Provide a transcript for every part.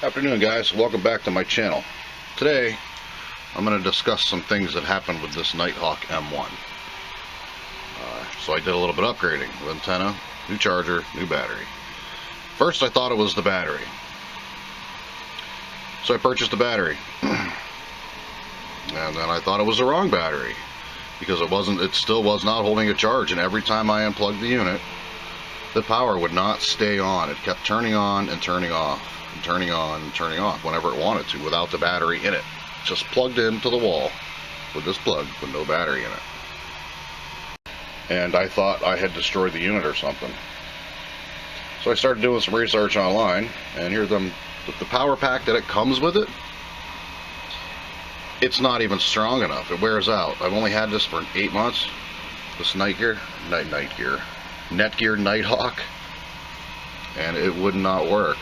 Afternoon, guys. Welcome back to my channel. Today I'm going to discuss some things that happened with this Nighthawk M1. So I did a little bit of upgrading with antenna, new charger, new battery. First I thought it was the battery, so I purchased a battery. And then I thought it was the wrong battery because it still was not holding a charge, and every time I unplugged the unit the power would not stay on. It kept turning on and turning off and turning on and turning off whenever it wanted to without the battery in it. Just plugged into the wall with this plug with no battery in it. And I thought I had destroyed the unit or something. So I started doing some research online, and here the power pack that it comes with it's not even strong enough. It wears out. I've only had this for 8 months. This NETGEAR Nighthawk, and it would not work.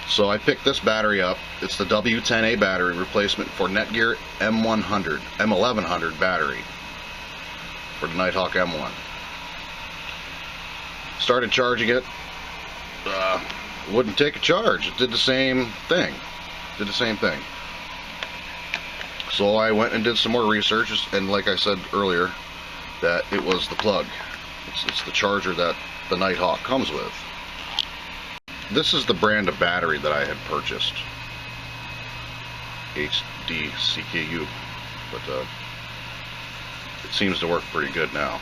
So I picked this battery up. It's the W10A battery replacement for NETGEAR M1100 battery for the Nighthawk M1. Started charging it. Wouldn't take a charge. It did the same thing. So I went and did some more research, and like I said earlier, that it was the plug. It's the charger that the Nighthawk comes with. This is the brand of battery that I had purchased, HDCKU, but it seems to work pretty good now.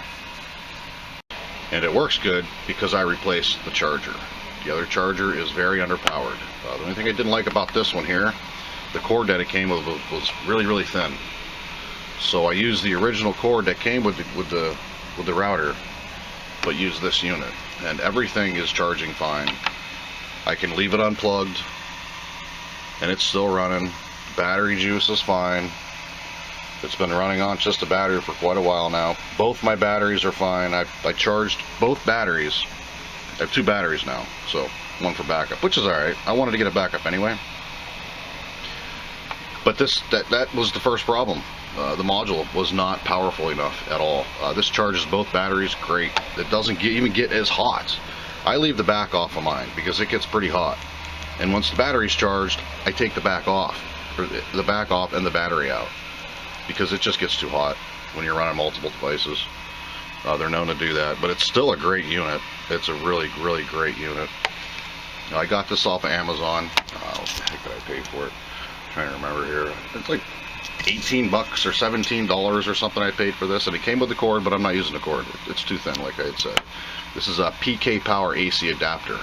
And it works good because I replaced the charger. The other charger is very underpowered. The only thing I didn't like about this one here, the cord that it came with was really thin. So I used the original cord that came with the router, but used this unit, and everything is charging fine. I can leave it unplugged and it's still running. Battery juice is fine. It's been running on just a battery for quite a while now. Both my batteries are fine. I charged both batteries. I have 2 batteries now, so one for backup, which is alright. I wanted to get a backup anyway. But that was the first problem. The module was not powerful enough at all. This charges both batteries great. It doesn't even get as hot. I leave the back off of mine because it gets pretty hot. And once the battery's charged, I take the back off, and the battery out, because it just gets too hot when you're running multiple devices. They're known to do that, but it's still a great unit. It's a really great unit. I got this off of Amazon. What the heck did I pay for it? I'm trying to remember here. It's like 18 bucks or $17 or something I paid for this, and it came with the cord, but I'm not using the cord. It's too thin, like I had said. This is a PK Power AC adapter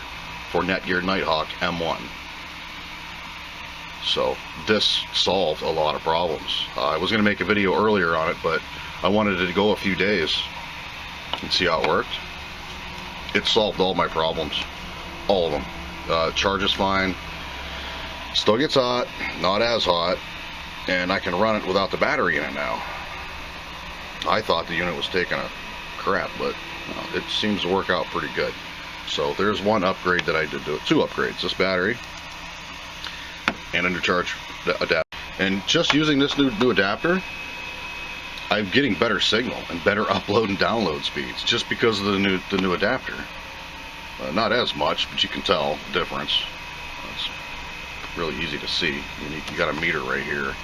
for NETGEAR Nighthawk M1. So this solved a lot of problems. I was going to make a video earlier on it, but I wanted it to go a few days and see how it worked. It solved all my problems, all of them. Charges fine, still gets hot, not as hot, and I can run it without the battery in it now. I thought the unit was taking a crap, but it seems to work out pretty good. So there's one upgrade that I did do it. 2 upgrades: this battery and a new charge adapter. And just using this new adapter, I'm getting better signal and better upload and download speeds just because of the new adapter. Not as much, but you can tell the difference. It's really easy to see. You got a meter right here. It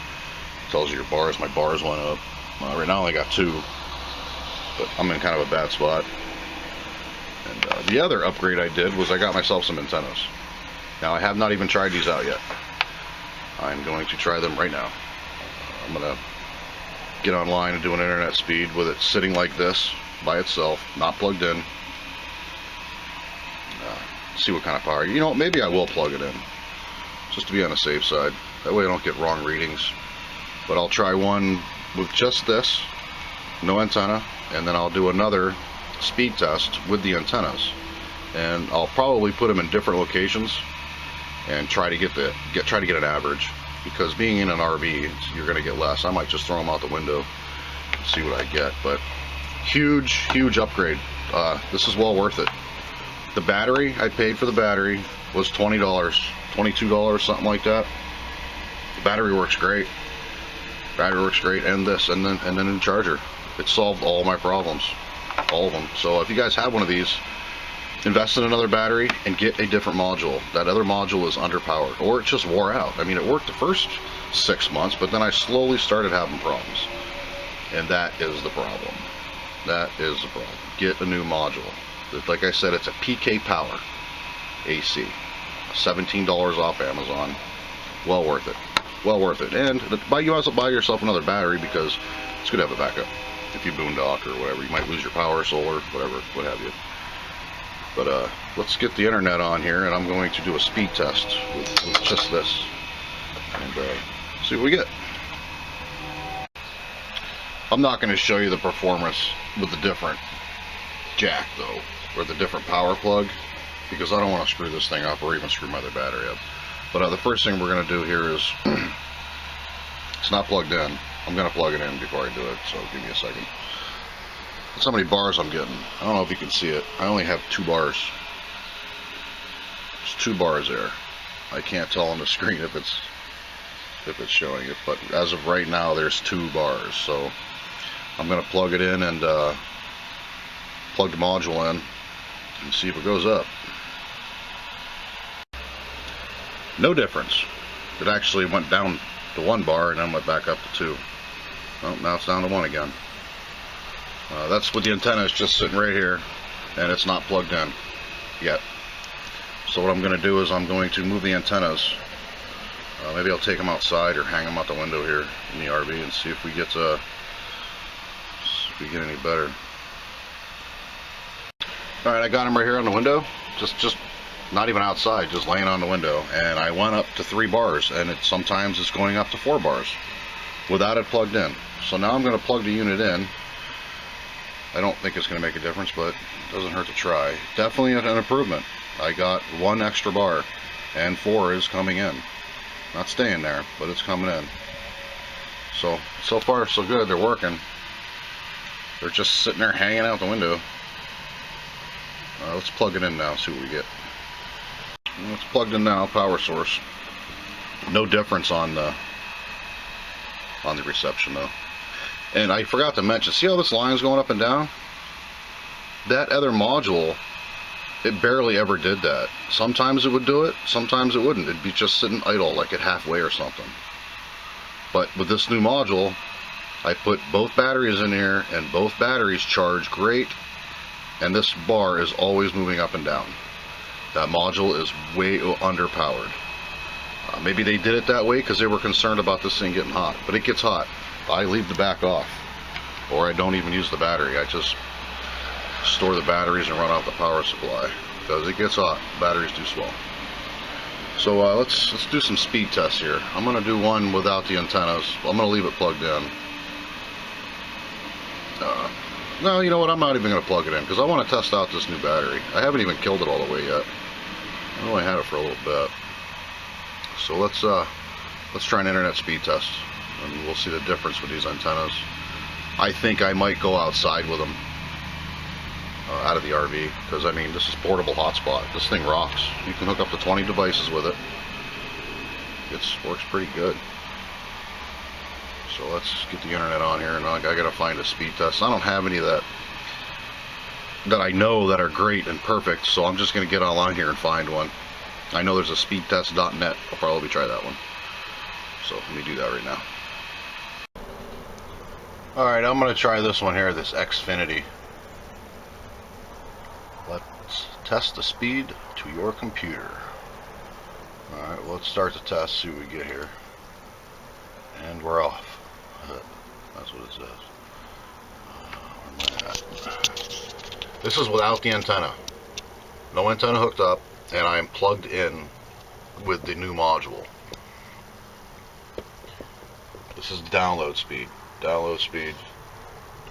tells you your bars. My bars went up. Right now I only got 2, but I'm in kind of a bad spot. And the other upgrade I did was I got myself some antennas. Now I have not even tried these out yet. I'm going to try them right now. I'm going to get online and do an internet speed with it sitting like this by itself, not plugged in. See what kind of power. You know, maybe I will plug it in just to be on the safe side. That way I don't get wrong readings. But I'll try one with just this, no antenna, and then I'll do another speed test with the antennas, and I'll probably put them in different locations and try to get an average, because being in an RV, you're going to get less. I might just throw them out the window and see what I get. But huge upgrade. This is well worth it. The battery, I paid for the battery, was $20, $22, something like that. The battery works great. And this, and then a new charger. It solved all my problems, all of them. So if you guys have one of these, invest in another battery and get a different module. That other module is underpowered, or it just wore out. I mean, it worked the first 6 months, but then I slowly started having problems. And that is the problem. That is the problem. Get a new module. Like I said, it's a PK Power AC. $17 off Amazon. Well worth it. Well worth it. And you also buy yourself another battery because it's good to have a backup. If you boondock or whatever, you might lose your power, solar, whatever, what have you. But let's get the internet on here, and I'm going to do a speed test with just this, and see what we get. I'm not going to show you the performance with the different jack though, or the different power plug, because I don't want to screw this thing up or even screw my other battery up. But the first thing we're going to do here is, it's not plugged in. I'm going to plug it in before I do it, so give me a second. That's how many bars I'm getting. I don't know if you can see it. I only have 2 bars. There's 2 bars there. I can't tell on the screen if it's showing it, but as of right now, there's 2 bars. So I'm going to plug it in and plug the module in and see if it goes up. No difference. It actually went down to 1 bar and then went back up to 2. Well, now it's down to 1 again. That's with the antenna is just sitting right here, and it's not plugged in yet. So what I'm going to do is I'm going to move the antennas. Maybe I'll take them outside or hang them out the window here in the RV and see if we get any better. All right, I got them right here on the window, just not even outside, just laying on the window, and I went up to 3 bars, and sometimes it's going up to 4 bars without it plugged in. So now I'm going to plug the unit in. I don't think it's going to make a difference, but it doesn't hurt to try. Definitely an improvement. I got 1 extra bar, and 4 is coming in. Not staying there, but it's coming in. So far so good. They're working. They're just sitting there hanging out the window. Let's plug it in now, see what we get. It's plugged in now, power source. No difference on the reception though. And I forgot to mention, see how this line is going up and down? That other module, it barely ever did that. Sometimes it would do it, sometimes it wouldn't. It'd be just sitting idle, like at halfway or something. But with this new module, I put both batteries in here, and both batteries charge great, and this bar is always moving up and down. That module is way underpowered. Maybe they did it that way because they were concerned about this thing getting hot, but it gets hot. I leave the back off, or I don't even use the battery. I just store the batteries and run off the power supply because it gets hot. Batteries do swell. So let's do some speed tests here. I'm going to do one without the antennas. I'm going to leave it plugged in. No, you know what? I'm not even going to plug it in because I want to test out this new battery. I haven't even killed it all the way yet. I only had it for a little bit. So let's try an internet speed test, and we'll see the difference with these antennas. I think I might go outside with them, out of the RV, because I mean, this is portable hotspot. This thing rocks. You can hook up to 20 devices with it. It works pretty good. So let's get the internet on here, and I gotta find a speed test. I don't have any that I know that are great and perfect, so I'm just gonna get online here and find one. I know there's a speedtest.net. I'll probably try that one. So let me do that right now. Alright, I'm going to try this one here, this Xfinity. Let's test the speed to your computer. Alright, well, let's start the test, see what we get here. And we're off. That's what it says. Where am I at? This is without the antenna. No antenna hooked up, and I am plugged in with the new module. This is download speed. Download speed.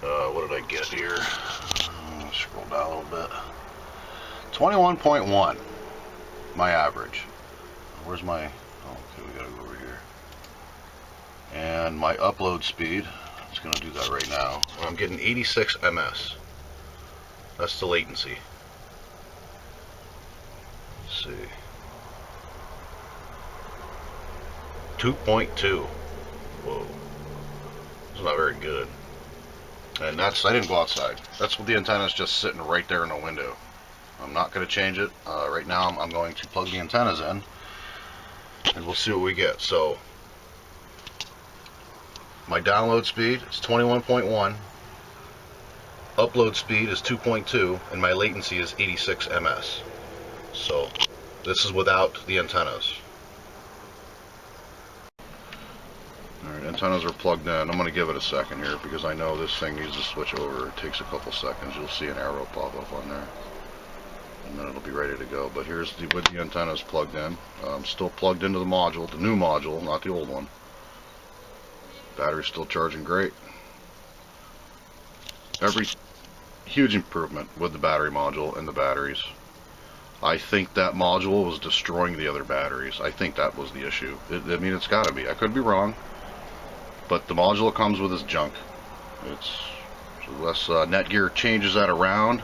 What did I get here? Scroll down a little bit. 21.1. My average. Where's my? Oh, okay, we gotta go over here. And my upload speed. It's gonna do that right now. I'm getting 86 ms. That's the latency. Let's see. 2.2. Whoa. It's not very good. And I didn't go outside. That's what the antenna is, just sitting right there in the window. I'm not going to change it. Right now I'm going to plug the antennas in and we'll see what we get. So my download speed is 21.1, upload speed is 2.2, and my latency is 86 ms. So this is without the antennas. Alright, antennas are plugged in. I'm going to give it a second here because I know this thing needs to switch over. It takes a couple seconds. You'll see an arrow pop up on there, and then it'll be ready to go. But here's with the antennas plugged in. Still plugged into the module, the new module, not the old one. Battery's still charging great. Every huge improvement with the battery module and the batteries. I think that module was destroying the other batteries. I think that was the issue. I mean, it's got to be. I could be wrong, but the module comes with this junk. It's unless NETGEAR changes that around.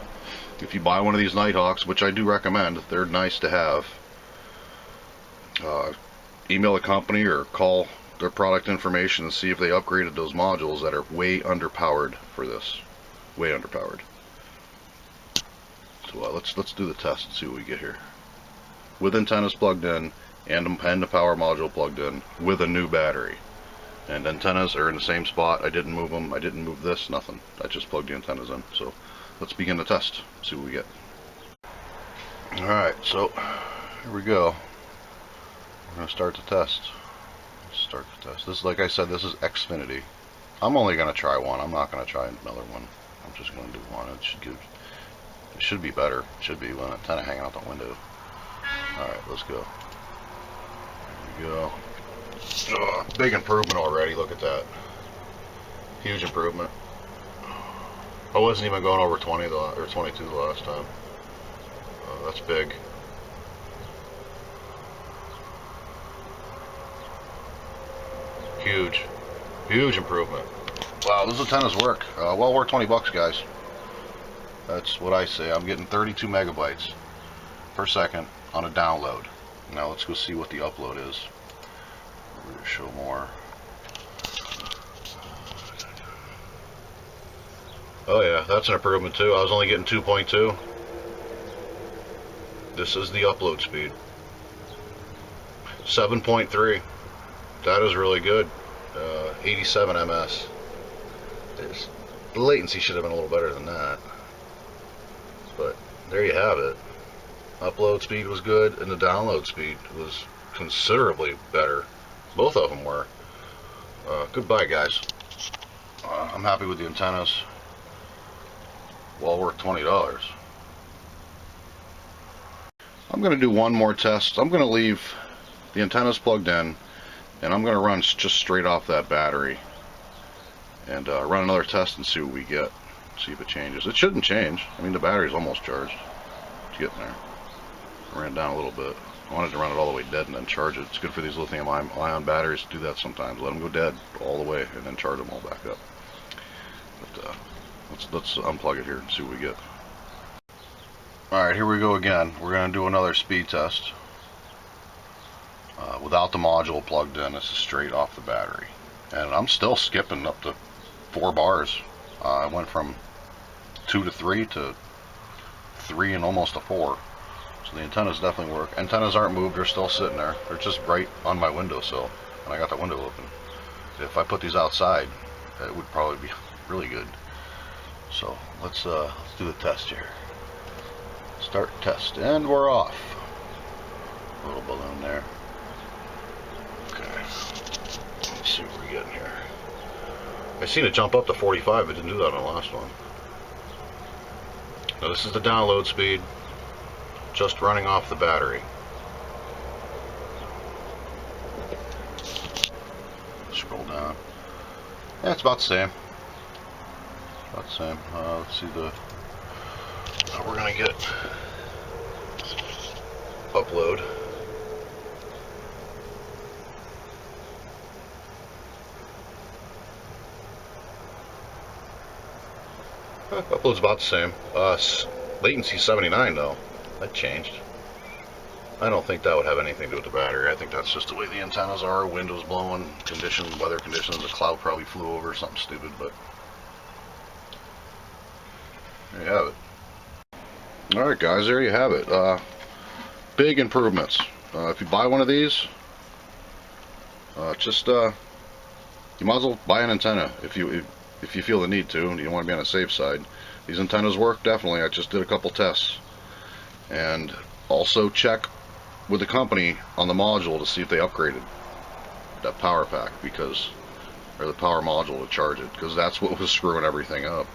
If you buy one of these Nighthawks, which I do recommend, they're nice to have. Email the company or call their product information and see if they upgraded those modules that are way underpowered for this. Way underpowered. So let's do the test and see what we get here. With antennas plugged in and the power module plugged in with a new battery. And antennas are in the same spot. I didn't move them. I didn't move this. Nothing. I just plugged the antennas in. So let's begin the test. See what we get. Alright, so here we go. We're going to start the test. Start the test. This, like I said, this is Xfinity. I'm only going to try one. I'm not going to try another one. I'm just going to do one. It should be better. It should be with an antenna hanging out the window. Alright, let's go. Here we go. Oh, big improvement already. Look at that. Huge improvement. I wasn't even going over 20 or 22 the last time. That's big. Huge improvement. Wow, those antennas work. Well worth 20 bucks, guys. That's what I say. I'm getting 32 megabytes per second on a download. Now let's go see what the upload is. We're going to show more. Oh yeah, that's an improvement too. I was only getting 2.2. This is the upload speed. 7.3. That is really good. 87 ms. The latency should have been a little better than that. But there you have it. Upload speed was good, and the download speed was considerably better. Both of them were. Goodbye, guys. I'm happy with the antennas. Well worth $20. I'm going to do one more test. I'm going to leave the antennas plugged in, and I'm going to run just straight off that battery and run another test and see what we get. See if it changes. It shouldn't change. I mean, the battery's almost charged. It's getting there. I ran it down a little bit. I wanted to run it all the way dead and then charge it. It's good for these lithium-ion batteries to do that sometimes. Let them go dead all the way and then charge them all back up. But let's unplug it here and see what we get. Alright, here we go again. We're going to do another speed test. Without the module plugged in, this is straight off the battery. And I'm still skipping up to 4 bars. I went from 2 to 3 to 3 and almost a 4. So the antennas definitely work. Antennas aren't moved, they're still sitting there. They're just right on my windowsill, and I got the window open. If I put these outside, it would probably be really good. So let's do the test here. Start test, and we're off. A little balloon there. Okay. Let's see what we're getting here. I seen it jump up to 45. It didn't do that on the last one. Now this is the download speed, just running off the battery. Scroll down. Yeah, it's about the same. About the same. Let's see the. We're gonna get upload. Upload's about the same. Latency 79 though. That changed. I don't think that would have anything to do with the battery. I think that's just the way the antennas are. Windows blowing, conditions, weather conditions. The cloud probably flew over, something stupid, but there you have it. Alright guys, there you have it. Big improvements. If you buy one of these, you might as well buy an antenna if you feel the need to and you don't want to be on the safe side. These antennas work, definitely. I just did a couple tests. And also check with the company on the module to see if they upgraded that power pack, or the power module to charge it, because that's what was screwing everything up.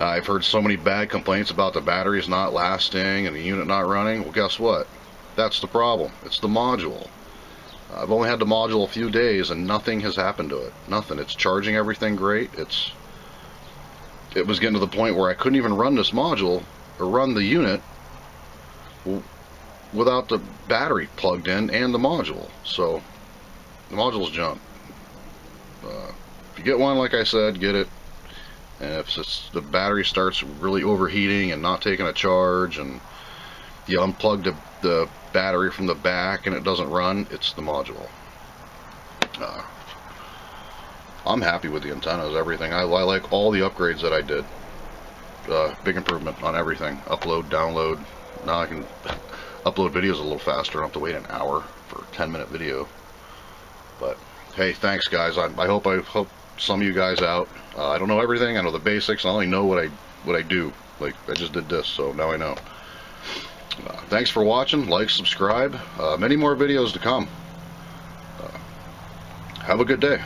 I've heard so many bad complaints about the batteries not lasting and the unit not running. Well, guess what? That's the problem. It's the module. I've only had the module a few days and nothing has happened to it. Nothing. It's charging everything great. It was getting to the point where I couldn't even run this module or run the unit without the battery plugged in and the module. So the module's junk. If you get one, like I said, get it. And if the battery starts really overheating and not taking a charge, and you unplug the battery from the back and it doesn't run, it's the module. I'm happy with the antennas, everything. I like all the upgrades that I did. Big improvement on everything. Upload, download. Now I can upload videos a little faster. I don't have to wait an hour for a 10-minute video. But hey, thanks guys. I hope some of you guys out. I don't know everything. I know the basics. I only know what I do. Like, I just did this, so now I know. Thanks for watching. Like, subscribe. Many more videos to come. Have a good day.